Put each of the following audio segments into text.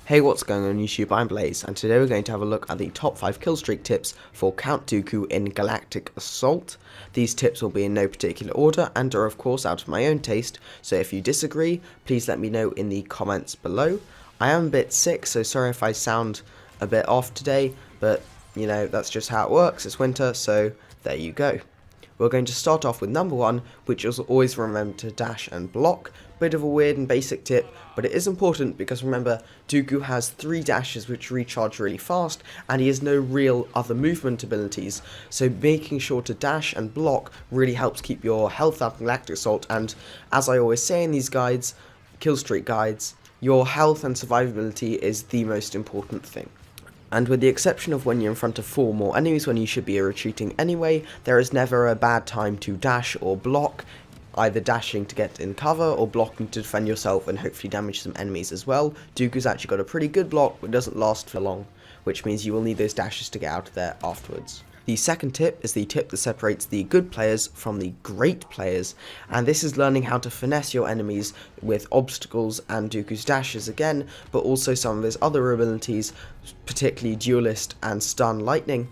Hey, what's going on YouTube? I'm Blaze, and today we're going to have a look at the top 5 killstreak tips for Count Dooku in Galactic Assault. These tips will be in no particular order and are of course out of my own taste, so if you disagree, please let me know in the comments below. I am a bit sick, so sorry if I sound a bit off today, but you know, that's just how it works. It's winter, so there you go. We're going to start off with number 1, which is always remember to dash and block. Bit of a weird and basic tip, but it is important because remember, Dooku has 3 dashes which recharge really fast, and he has no real other movement abilities, so making sure to dash and block really helps keep your health up in Galactic Assault, and as I always say in these guides, killstreak guides, your health and survivability is the most important thing. And with the exception of when you're in front of 4 more enemies when you should be retreating anyway, there is never a bad time to dash or block, either dashing to get in cover or blocking to defend yourself and hopefully damage some enemies as well. Dooku's actually got a pretty good block, but doesn't last for long, which means you will need those dashes to get out of there afterwards. The second tip is the tip that separates the good players from the great players, and this is learning how to finesse your enemies with obstacles and Dooku's dashes again, but also some of his other abilities, particularly Duelist and Stun Lightning.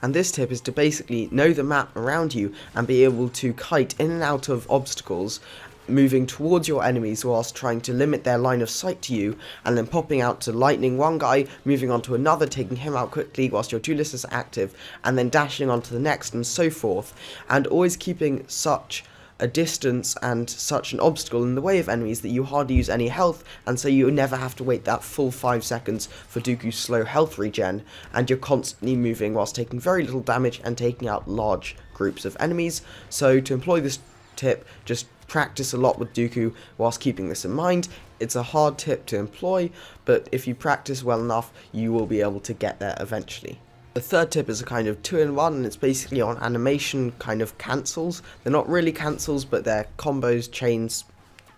And this tip is to basically know the map around you and be able to kite in and out of obstacles, moving towards your enemies whilst trying to limit their line of sight to you, and then popping out to lightning one guy, moving on to another, taking him out quickly whilst your duelist is active, and then dashing on to the next, and so forth, and always keeping such a distance and such an obstacle in the way of enemies that you hardly use any health, and so you never have to wait that full 5 seconds for Dooku's slow health regen, and you're constantly moving whilst taking very little damage and taking out large groups of enemies. So to employ this tip, just practice a lot with Dooku whilst keeping this in mind. It's a hard tip to employ, but if you practice well enough, you will be able to get there eventually. The third tip is a kind of 2-in-1, and it's basically on animation kind of cancels. They're not really cancels, but they're combos, chains,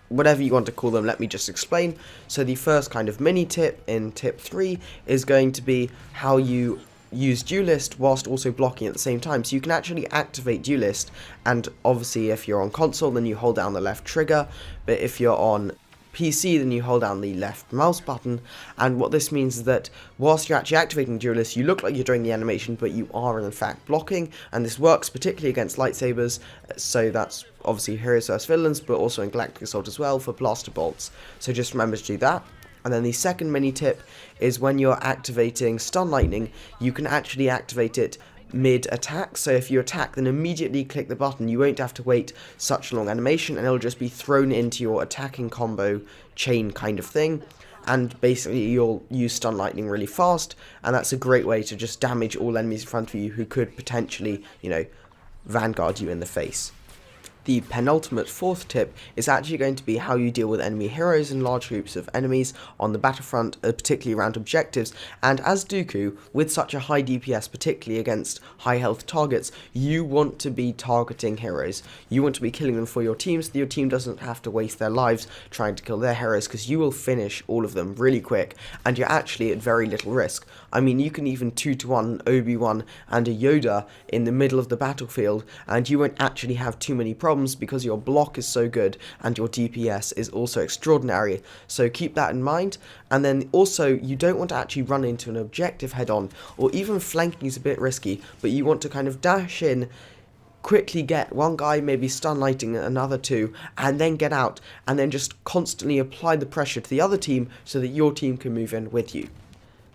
whatever you want to call them. Let me just explain. So the first kind of mini tip in tip 3 is going to be how you use Duelist whilst also blocking at the same time. So you can actually activate Duelist, and obviously if you're on console then you hold down the left trigger, but if you're on PC then you hold down the left mouse button, and what this means is that whilst you're actually activating Duelist, you look like you're doing the animation, but you are in fact blocking, and this works particularly against lightsabers, so that's obviously heroes vs villains, but also in Galactic Assault as well for blaster bolts, so just remember to do that. And then the second mini tip is when you're activating Stun Lightning, you can actually activate it mid-attack, so if you attack then immediately click the button. You won't have to wait such a long animation, and it'll just be thrown into your attacking combo chain kind of thing, and basically you'll use Stun Lightning really fast, and that's a great way to just damage all enemies in front of you who could potentially, you know, vanguard you in the face. The penultimate fourth tip is actually going to be how you deal with enemy heroes and large groups of enemies on the battlefront, particularly around objectives. And as Dooku, with such a high DPS, particularly against high health targets, you want to be targeting heroes. You want to be killing them for your team so that your team doesn't have to waste their lives trying to kill their heroes, because you will finish all of them really quick and you're actually at very little risk. I mean, you can even 2-to-1 Obi-Wan and a Yoda in the middle of the battlefield and you won't actually have too many problems, because your block is so good and your DPS is also extraordinary, so keep that in mind. And then also, you don't want to actually run into an objective head on, or even flanking is a bit risky, but you want to kind of dash in, quickly get one guy, maybe stun lighting another 2, and then get out, and then just constantly apply the pressure to the other team so that your team can move in with you.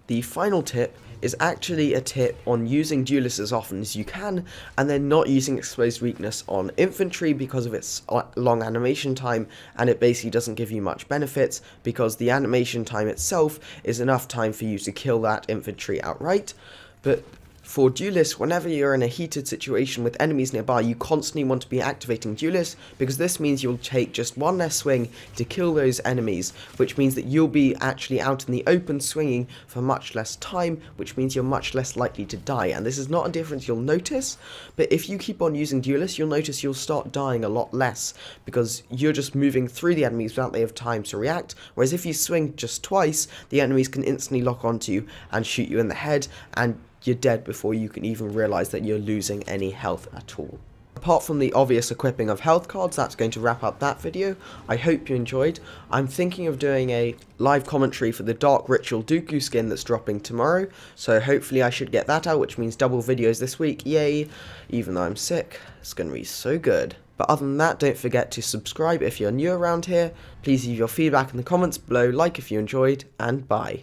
The final tip is actually a tip on using Duelist as often as you can, and then not using Exposed Weakness on infantry because of its long animation time, and it basically doesn't give you much benefits because the animation time itself is enough time for you to kill that infantry outright. But for Duelist, whenever you're in a heated situation with enemies nearby, you constantly want to be activating Duelist, because this means you'll take just one less swing to kill those enemies, which means that you'll be actually out in the open swinging for much less time, which means you're much less likely to die. And this is not a difference you'll notice, but if you keep on using Duelist, you'll notice you'll start dying a lot less, because you're just moving through the enemies without they have time to react, whereas if you swing just twice, the enemies can instantly lock onto you and shoot you in the head, and you're dead before you can even realise that you're losing any health at all. Apart from the obvious equipping of health cards, that's going to wrap up that video. I hope you enjoyed. I'm thinking of doing a live commentary for the Dark Ritual Dooku skin that's dropping tomorrow, so hopefully I should get that out, which means double videos this week, yay! Even though I'm sick, it's going to be so good. But other than that, don't forget to subscribe if you're new around here. Please leave your feedback in the comments below, like if you enjoyed, and bye.